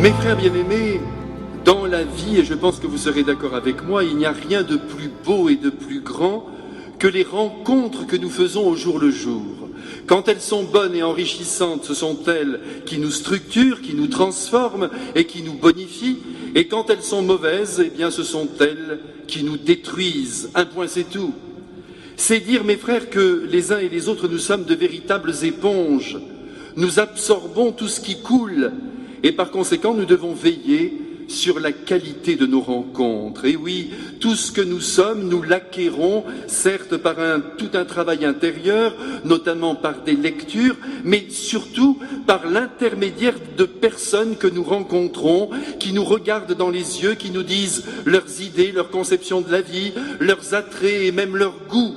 Mes frères bien-aimés, dans la vie, et je pense que vous serez d'accord avec moi, il n'y a rien de plus beau et de plus grand que les rencontres que nous faisons au jour le jour. Quand elles sont bonnes et enrichissantes, ce sont elles qui nous structurent, qui nous transforment et qui nous bonifient. Et quand elles sont mauvaises, eh bien ce sont elles qui nous détruisent. Un point, c'est tout. C'est dire, mes frères, que les uns et les autres, nous sommes de véritables éponges. Nous absorbons tout ce qui coule. Et par conséquent, nous devons veiller sur la qualité de nos rencontres. Et oui, tout ce que nous sommes, nous l'acquérons, certes par tout un travail intérieur, notamment par des lectures, mais surtout par l'intermédiaire de personnes que nous rencontrons, qui nous regardent dans les yeux, qui nous disent leurs idées, leur conception de la vie, leurs attraits et même leurs goûts.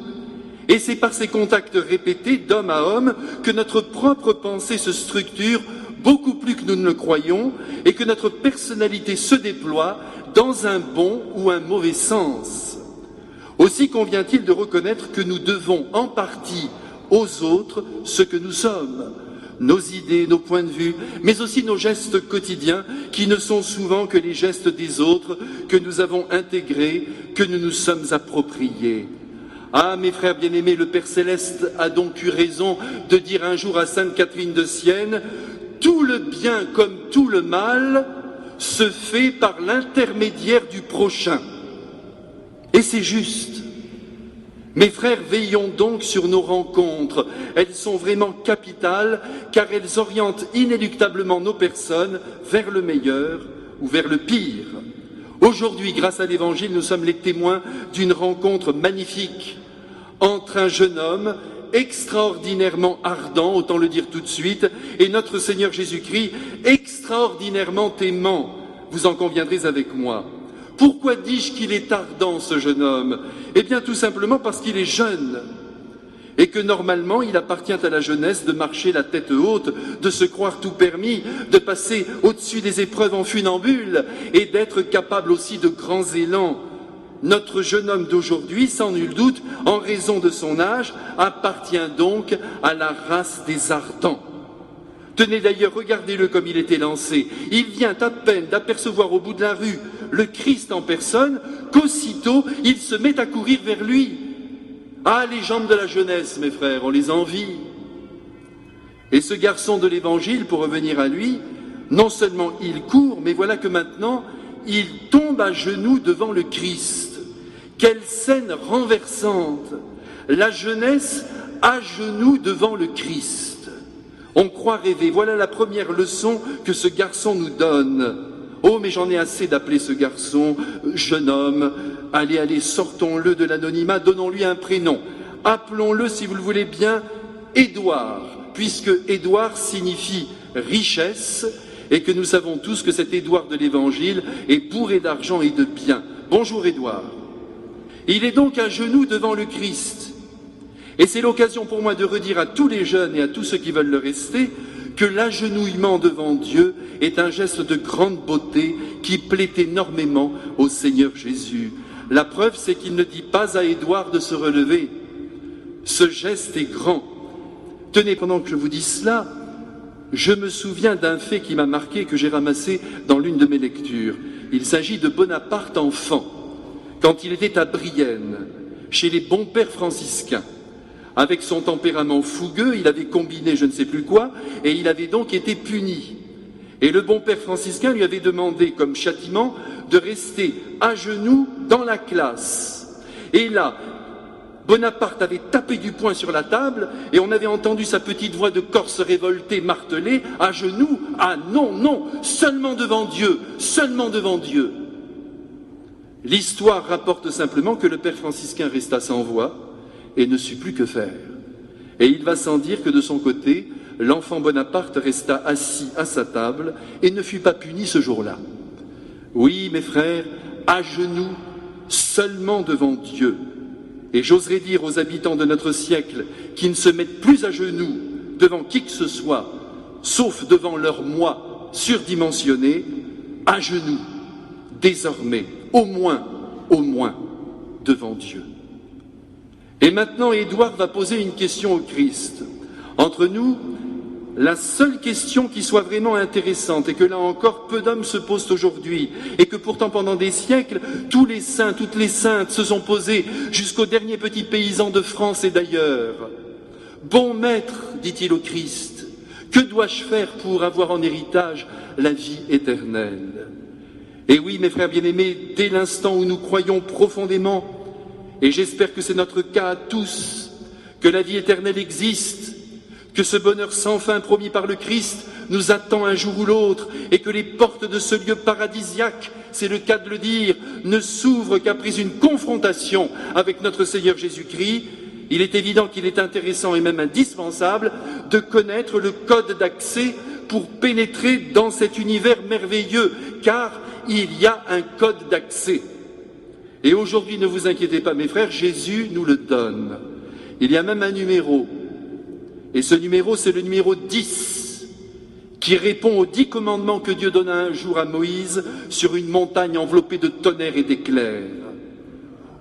Et c'est par ces contacts répétés, d'homme à homme, que notre propre pensée se structure beaucoup plus que nous ne le croyons, et que notre personnalité se déploie dans un bon ou un mauvais sens. Aussi convient-il de reconnaître que nous devons en partie aux autres ce que nous sommes, nos idées, nos points de vue, mais aussi nos gestes quotidiens, qui ne sont souvent que les gestes des autres que nous avons intégrés, que nous nous sommes appropriés. Ah, mes frères bien-aimés, le Père Céleste a donc eu raison de dire un jour à Sainte Catherine de Sienne: tout le bien comme tout le mal se fait par l'intermédiaire du prochain. Et c'est juste. Mes frères, veillons donc sur nos rencontres. Elles sont vraiment capitales, car elles orientent inéluctablement nos personnes vers le meilleur ou vers le pire. Aujourd'hui, grâce à l'Évangile, nous sommes les témoins d'une rencontre magnifique entre un jeune homme extraordinairement ardent, autant le dire tout de suite, et notre Seigneur Jésus-Christ extraordinairement aimant. Vous en conviendrez avec moi. Pourquoi dis-je qu'il est ardent, ce jeune homme? Eh bien, tout simplement parce qu'il est jeune, et que normalement, il appartient à la jeunesse de marcher la tête haute, de se croire tout permis, de passer au-dessus des épreuves en funambule, et d'être capable aussi de grands élans. Notre jeune homme d'aujourd'hui, sans nul doute, en raison de son âge, appartient donc à la race des ardents. Tenez d'ailleurs, regardez-le comme il était lancé. Il vient à peine d'apercevoir au bout de la rue le Christ en personne, qu'aussitôt il se met à courir vers lui. Ah, les jambes de la jeunesse, mes frères, on les envie. Et ce garçon de l'Évangile, pour revenir à lui, non seulement il court, mais voilà que maintenant, il tombe à genoux devant le Christ. Quelle scène renversante! La jeunesse à genoux devant le Christ. On croit rêver. Voilà la première leçon que ce garçon nous donne. Oh, mais j'en ai assez d'appeler ce garçon jeune homme. Allez, sortons-le de l'anonymat, donnons-lui un prénom. Appelons-le, si vous le voulez bien, Édouard, puisque Édouard signifie richesse, et que nous savons tous que cet Édouard de l'Évangile est bourré d'argent et de biens. Bonjour Édouard. Il est donc à genoux devant le Christ. Et c'est l'occasion pour moi de redire à tous les jeunes et à tous ceux qui veulent le rester que l'agenouillement devant Dieu est un geste de grande beauté qui plaît énormément au Seigneur Jésus. La preuve, c'est qu'il ne dit pas à Édouard de se relever. Ce geste est grand. Tenez, pendant que je vous dis cela, je me souviens d'un fait qui m'a marqué, que j'ai ramassé dans l'une de mes lectures. Il s'agit de Bonaparte enfant, quand il était à Brienne, chez les bons pères franciscains. Avec son tempérament fougueux, il avait combiné je ne sais plus quoi, et il avait donc été puni. Et le bon père franciscain lui avait demandé, comme châtiment, de rester à genoux dans la classe. Et là, Bonaparte avait tapé du poing sur la table, et on avait entendu sa petite voix de Corse révoltée marteler, à genoux, ah non, non, seulement devant Dieu, seulement devant Dieu. L'histoire rapporte simplement que le père franciscain resta sans voix et ne sut plus que faire. Et il va sans dire que de son côté, l'enfant Bonaparte resta assis à sa table et ne fut pas puni ce jour-là. Oui, mes frères, à genoux, seulement devant Dieu. Et j'oserais dire aux habitants de notre siècle qui ne se mettent plus à genoux devant qui que ce soit, sauf devant leur moi surdimensionné, à genoux, désormais, au moins, devant Dieu. Et maintenant, Édouard va poser une question au Christ. Entre nous, La seule question qui soit vraiment intéressante, et que là encore peu d'hommes se posent aujourd'hui, et que pourtant pendant des siècles, tous les saints, toutes les saintes se sont posés jusqu'aux derniers petits paysans de France et d'ailleurs. Bon maître, dit-il au Christ, que dois-je faire pour avoir en héritage la vie éternelle? Et oui, mes frères bien-aimés, dès l'instant où nous croyons profondément, et j'espère que c'est notre cas à tous, que la vie éternelle existe, que ce bonheur sans fin promis par le Christ nous attend un jour ou l'autre et que les portes de ce lieu paradisiaque, c'est le cas de le dire, ne s'ouvrent qu'après une confrontation avec notre Seigneur Jésus-Christ, il est évident qu'il est intéressant et même indispensable de connaître le code d'accès pour pénétrer dans cet univers merveilleux, car il y a un code d'accès. Et aujourd'hui, ne vous inquiétez pas mes frères, Jésus nous le donne. Il y a même un numéro. Et ce numéro, c'est le numéro 10, qui répond aux 10 commandements que Dieu donna un jour à Moïse sur une montagne enveloppée de tonnerre et d'éclairs.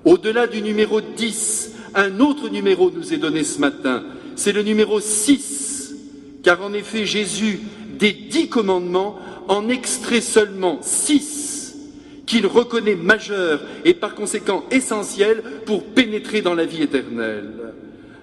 Au-delà du numéro 10, un autre numéro nous est donné ce matin, c'est le numéro 6, car en effet Jésus, des 10 commandements, en extrait seulement 6, qu'il reconnaît majeurs et par conséquent essentiels pour pénétrer dans la vie éternelle.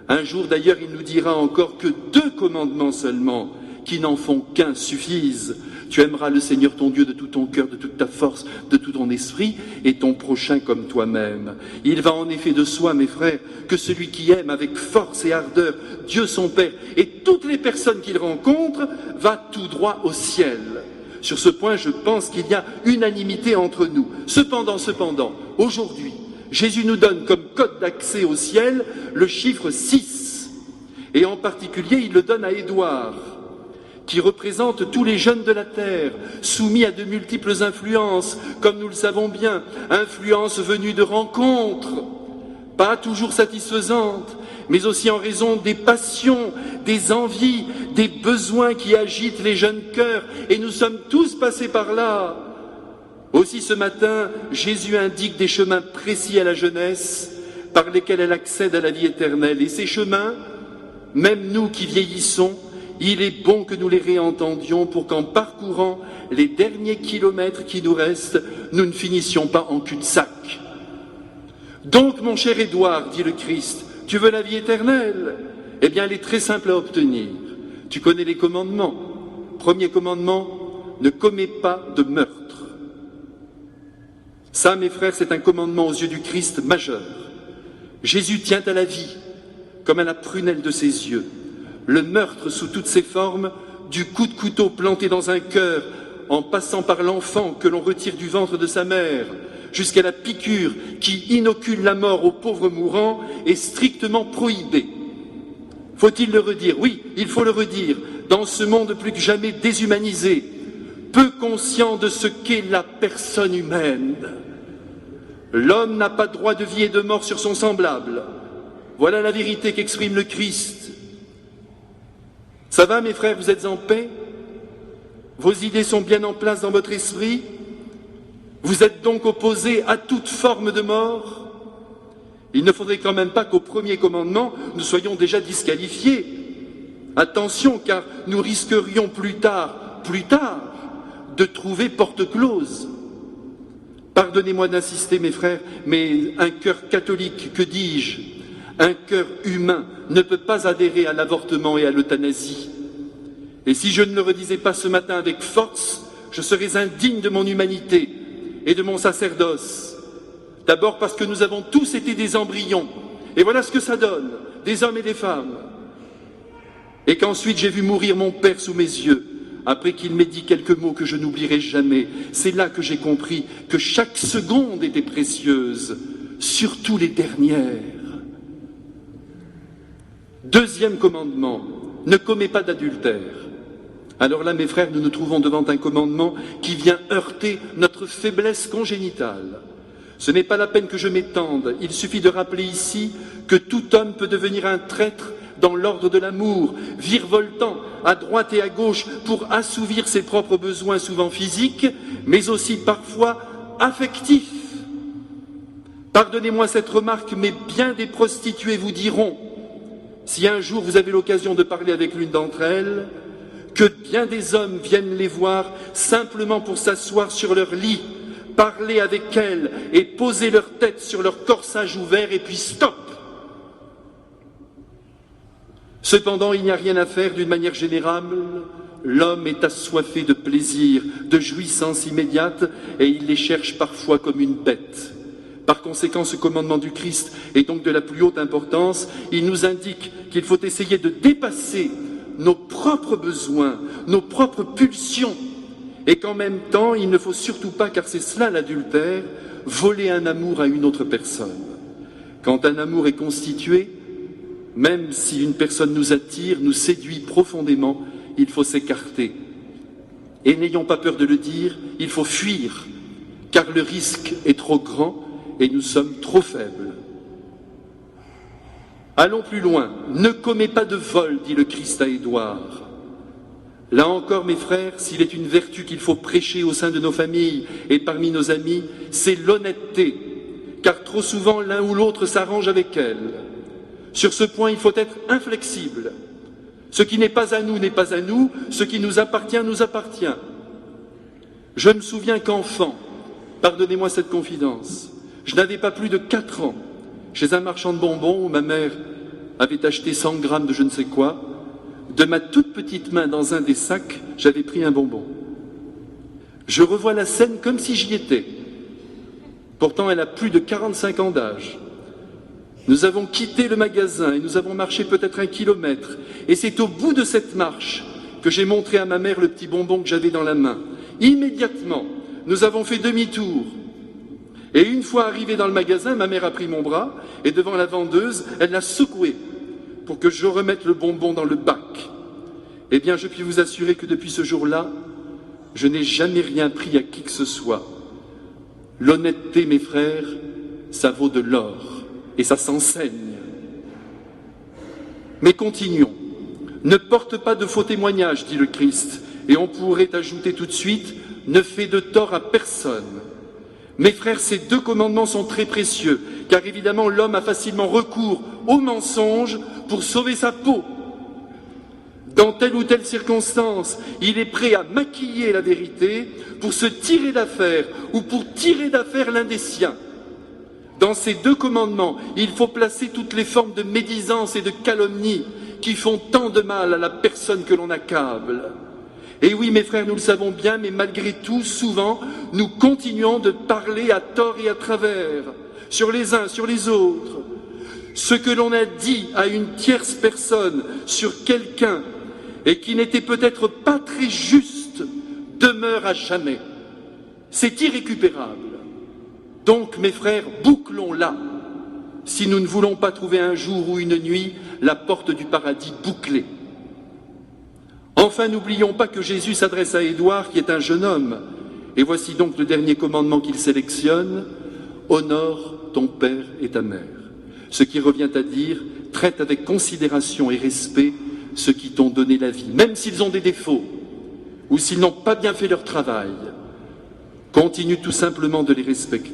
Un jour d'ailleurs, il nous dira encore que 2 commandements seulement, qui n'en font qu'un, suffisent. Tu aimeras le Seigneur ton Dieu de tout ton cœur, de toute ta force, de tout ton esprit, et ton prochain comme toi-même. Il va en effet de soi, mes frères, que celui qui aime avec force et ardeur Dieu son Père et toutes les personnes qu'il rencontre, va tout droit au ciel. Sur ce point, je pense qu'il y a unanimité entre nous. Cependant, aujourd'hui, Jésus nous donne comme code d'accès au ciel le chiffre 6. Et en particulier, il le donne à Édouard, qui représente tous les jeunes de la terre, soumis à de multiples influences, comme nous le savons bien, influences venues de rencontres, pas toujours satisfaisantes, mais aussi en raison des passions, des envies, des besoins qui agitent les jeunes cœurs, et nous sommes tous passés par là. Aussi ce matin, Jésus indique des chemins précis à la jeunesse par lesquels elle accède à la vie éternelle. Et ces chemins, même nous qui vieillissons, il est bon que nous les réentendions pour qu'en parcourant les derniers kilomètres qui nous restent, nous ne finissions pas en cul-de-sac. Donc, mon cher Édouard, dit le Christ, tu veux la vie éternelle? Eh bien, elle est très simple à obtenir. Tu connais les commandements. Premier commandement, ne commets pas de meurtre. Ça, mes frères, c'est un commandement aux yeux du Christ majeur. Jésus tient à la vie, comme à la prunelle de ses yeux. Le meurtre sous toutes ses formes, du coup de couteau planté dans un cœur, en passant par l'enfant que l'on retire du ventre de sa mère, jusqu'à la piqûre qui inocule la mort aux pauvres mourants, est strictement prohibé. Faut-il le redire? Oui, il faut le redire. Dans ce monde plus que jamais déshumanisé, peu conscient de ce qu'est la personne humaine, l'homme n'a pas droit de vie et de mort sur son semblable. Voilà la vérité qu'exprime le Christ. Ça va, mes frères, vous êtes en paix? Vos idées sont bien en place dans votre esprit? Vous êtes donc opposés à toute forme de mort? Il ne faudrait quand même pas qu'au premier commandement, nous soyons déjà disqualifiés. Attention, car nous risquerions plus tard, de trouver porte close. Pardonnez-moi d'insister, mes frères, mais un cœur catholique, que dis-je, un cœur humain ne peut pas adhérer à l'avortement et à l'euthanasie. Et si je ne le redisais pas ce matin avec force, je serais indigne de mon humanité et de mon sacerdoce. D'abord parce que nous avons tous été des embryons, et voilà ce que ça donne, des hommes et des femmes. Et qu'ensuite j'ai vu mourir mon père sous mes yeux, après qu'il m'ait dit quelques mots que je n'oublierai jamais. C'est là que j'ai compris que chaque seconde était précieuse, surtout les dernières. Deuxième commandement, ne commets pas d'adultère. Alors là, mes frères, nous nous trouvons devant un commandement qui vient heurter notre faiblesse congénitale. Ce n'est pas la peine que je m'étende, il suffit de rappeler ici que tout homme peut devenir un traître dans l'ordre de l'amour, virevoltant à droite et à gauche pour assouvir ses propres besoins souvent physiques, mais aussi parfois affectifs. Pardonnez-moi cette remarque, mais bien des prostituées vous diront, si un jour vous avez l'occasion de parler avec l'une d'entre elles, que bien des hommes viennent les voir simplement pour s'asseoir sur leur lit, parler avec elles et poser leur tête sur leur corsage ouvert et puis stop. Cependant, il n'y a rien à faire d'une manière générale. L'homme est assoiffé de plaisir, de jouissance immédiate, et il les cherche parfois comme une bête. Par conséquent, ce commandement du Christ est donc de la plus haute importance. Il nous indique qu'il faut essayer de dépasser nos propres besoins, nos propres pulsions, et qu'en même temps, il ne faut surtout pas, car c'est cela l'adultère, voler un amour à une autre personne. Quand un amour est constitué, même si une personne nous attire, nous séduit profondément, il faut s'écarter. Et n'ayons pas peur de le dire, il faut fuir, car le risque est trop grand et nous sommes trop faibles. Allons plus loin. Ne commets pas de vol, dit le Christ à Édouard. Là encore, mes frères, s'il est une vertu qu'il faut prêcher au sein de nos familles et parmi nos amis, c'est l'honnêteté, car trop souvent l'un ou l'autre s'arrange avec elle. Sur ce point, il faut être inflexible. Ce qui n'est pas à nous n'est pas à nous, ce qui nous appartient nous appartient. Je me souviens qu'enfant, pardonnez-moi cette confidence, je n'avais pas plus de 4 ans, chez un marchand de bonbons où ma mère avait acheté 100 grammes de je ne sais quoi, de ma toute petite main dans un des sacs, j'avais pris un bonbon. Je revois la scène comme si j'y étais. Pourtant, elle a plus de 45 ans d'âge. Nous avons quitté le magasin et nous avons marché peut-être 1 kilomètre. Et c'est au bout de cette marche que j'ai montré à ma mère le petit bonbon que j'avais dans la main. Immédiatement, nous avons fait demi-tour. Et une fois arrivés dans le magasin, ma mère a pris mon bras et devant la vendeuse, elle l'a secoué pour que je remette le bonbon dans le bac. Eh bien, je puis vous assurer que depuis ce jour-là, je n'ai jamais rien pris à qui que ce soit. L'honnêteté, mes frères, ça vaut de l'or. Et ça s'enseigne. Mais continuons. Ne porte pas de faux témoignages, dit le Christ, et on pourrait ajouter tout de suite, ne fais de tort à personne. Mes frères, ces 2 commandements sont très précieux, car évidemment l'homme a facilement recours au mensonge pour sauver sa peau. Dans telle ou telle circonstance, il est prêt à maquiller la vérité pour se tirer d'affaire ou pour tirer d'affaire l'un des siens. Dans ces 2 commandements, il faut placer toutes les formes de médisance et de calomnie qui font tant de mal à la personne que l'on accable. Et oui, mes frères, nous le savons bien, mais malgré tout, souvent, nous continuons de parler à tort et à travers, sur les uns, sur les autres. Ce que l'on a dit à une tierce personne sur quelqu'un et qui n'était peut-être pas très juste demeure à jamais. C'est irrécupérable. Donc, mes frères, bouclons-la, si nous ne voulons pas trouver un jour ou une nuit la porte du paradis bouclée. Enfin, n'oublions pas que Jésus s'adresse à Édouard, qui est un jeune homme, et voici donc le dernier commandement qu'il sélectionne, « Honore ton père et ta mère », ce qui revient à dire « Traite avec considération et respect ceux qui t'ont donné la vie, même s'ils ont des défauts, ou s'ils n'ont pas bien fait leur travail. Continue tout simplement de les respecter. »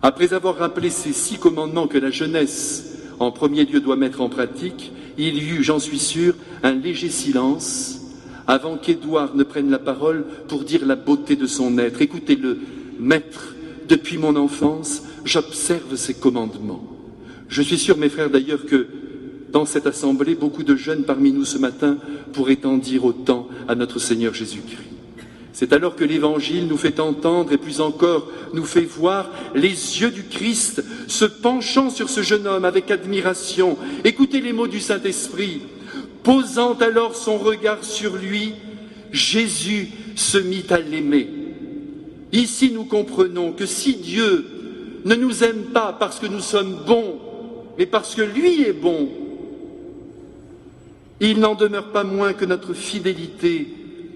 Après avoir rappelé ces 6 commandements que la jeunesse, en premier lieu, doit mettre en pratique, il y eut, j'en suis sûr, un léger silence avant qu'Édouard ne prenne la parole pour dire la beauté de son être. Écoutez-le, maître, depuis mon enfance, j'observe ces commandements. Je suis sûr, mes frères, d'ailleurs, que dans cette assemblée, beaucoup de jeunes parmi nous ce matin pourraient en dire autant à notre Seigneur Jésus-Christ. C'est alors que l'Évangile nous fait entendre et plus encore nous fait voir les yeux du Christ se penchant sur ce jeune homme avec admiration. Écoutez les mots du Saint-Esprit. Posant alors son regard sur lui, Jésus se mit à l'aimer. Ici nous comprenons que si Dieu ne nous aime pas parce que nous sommes bons, mais parce que lui est bon, il n'en demeure pas moins que notre fidélité,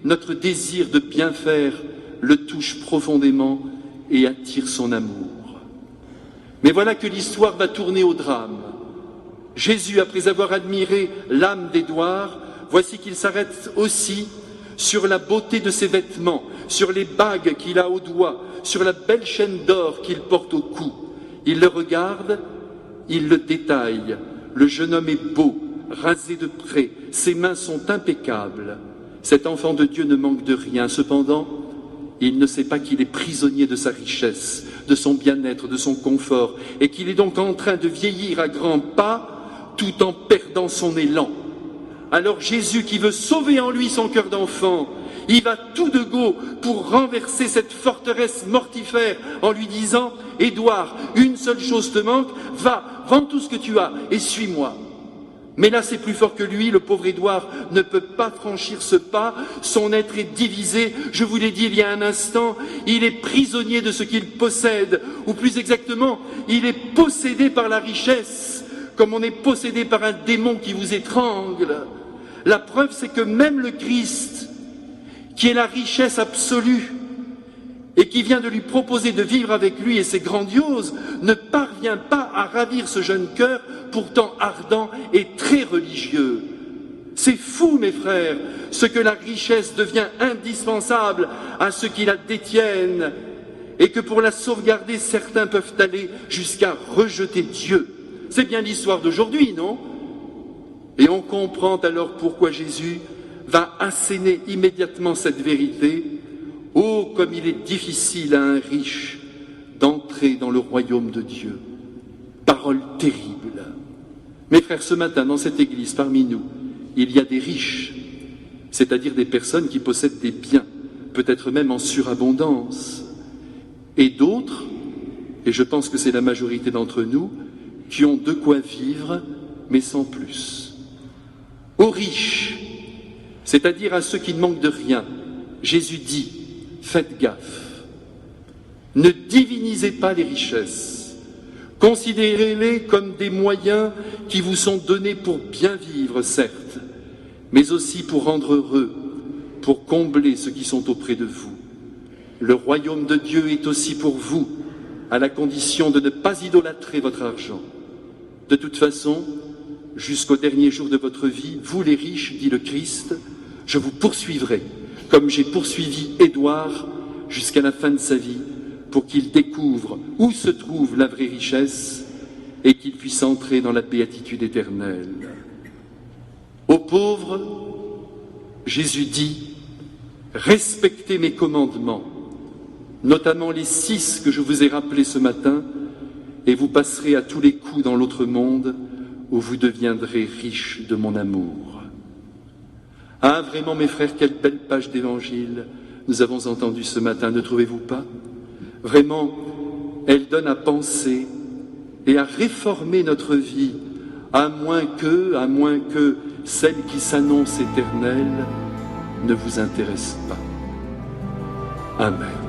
notre désir de bien faire le touche profondément et attire son amour. Mais voilà que l'histoire va tourner au drame. Jésus, après avoir admiré l'âme d'Édouard, voici qu'il s'arrête aussi sur la beauté de ses vêtements, sur les bagues qu'il a au doigt, sur la belle chaîne d'or qu'il porte au cou. Il le regarde, il le détaille. Le jeune homme est beau, rasé de près, ses mains sont impeccables. Cet enfant de Dieu ne manque de rien. Cependant, il ne sait pas qu'il est prisonnier de sa richesse, de son bien-être, de son confort, et qu'il est donc en train de vieillir à grands pas, tout en perdant son élan. Alors Jésus, qui veut sauver en lui son cœur d'enfant, il va tout de go pour renverser cette forteresse mortifère en lui disant « Édouard, une seule chose te manque, va, vends tout ce que tu as et suis-moi ». Mais là, c'est plus fort que lui, le pauvre Édouard ne peut pas franchir ce pas, son être est divisé, je vous l'ai dit il y a un instant, il est prisonnier de ce qu'il possède, ou plus exactement, il est possédé par la richesse, comme on est possédé par un démon qui vous étrangle. La preuve, c'est que même le Christ, qui est la richesse absolue, et qui vient de lui proposer de vivre avec lui, et c'est grandiose, ne parvient pas à ravir ce jeune cœur, pourtant ardent et très religieux. C'est fou, mes frères, ce que la richesse devient indispensable à ceux qui la détiennent, et que pour la sauvegarder, certains peuvent aller jusqu'à rejeter Dieu. C'est bien l'histoire d'aujourd'hui, non? Et on comprend alors pourquoi Jésus va asséner immédiatement cette vérité. Oh, comme il est difficile à un riche d'entrer dans le royaume de Dieu. Parole terrible. Mes frères, ce matin, dans cette église, parmi nous, il y a des riches, c'est-à-dire des personnes qui possèdent des biens, peut-être même en surabondance, et d'autres, et je pense que c'est la majorité d'entre nous, qui ont de quoi vivre, mais sans plus. Aux riches, c'est-à-dire à ceux qui ne manquent de rien, Jésus dit, faites gaffe. Ne divinisez pas les richesses. Considérez-les comme des moyens qui vous sont donnés pour bien vivre, certes, mais aussi pour rendre heureux, pour combler ceux qui sont auprès de vous. Le royaume de Dieu est aussi pour vous, à la condition de ne pas idolâtrer votre argent. De toute façon, jusqu'au dernier jour de votre vie, vous les riches, dit le Christ, je vous poursuivrai, comme j'ai poursuivi Édouard jusqu'à la fin de sa vie, pour qu'il découvre où se trouve la vraie richesse et qu'il puisse entrer dans la béatitude éternelle. Aux pauvres, Jésus dit, respectez mes commandements, notamment les 6 que je vous ai rappelés ce matin, et vous passerez à tous les coups dans l'autre monde où vous deviendrez riches de mon amour. Ah, vraiment, mes frères, quelle belle page d'évangile nous avons entendue ce matin, ne trouvez-vous pas? Vraiment, elle donne à penser et à réformer notre vie, à moins que celle qui s'annonce éternelle ne vous intéresse pas. Amen.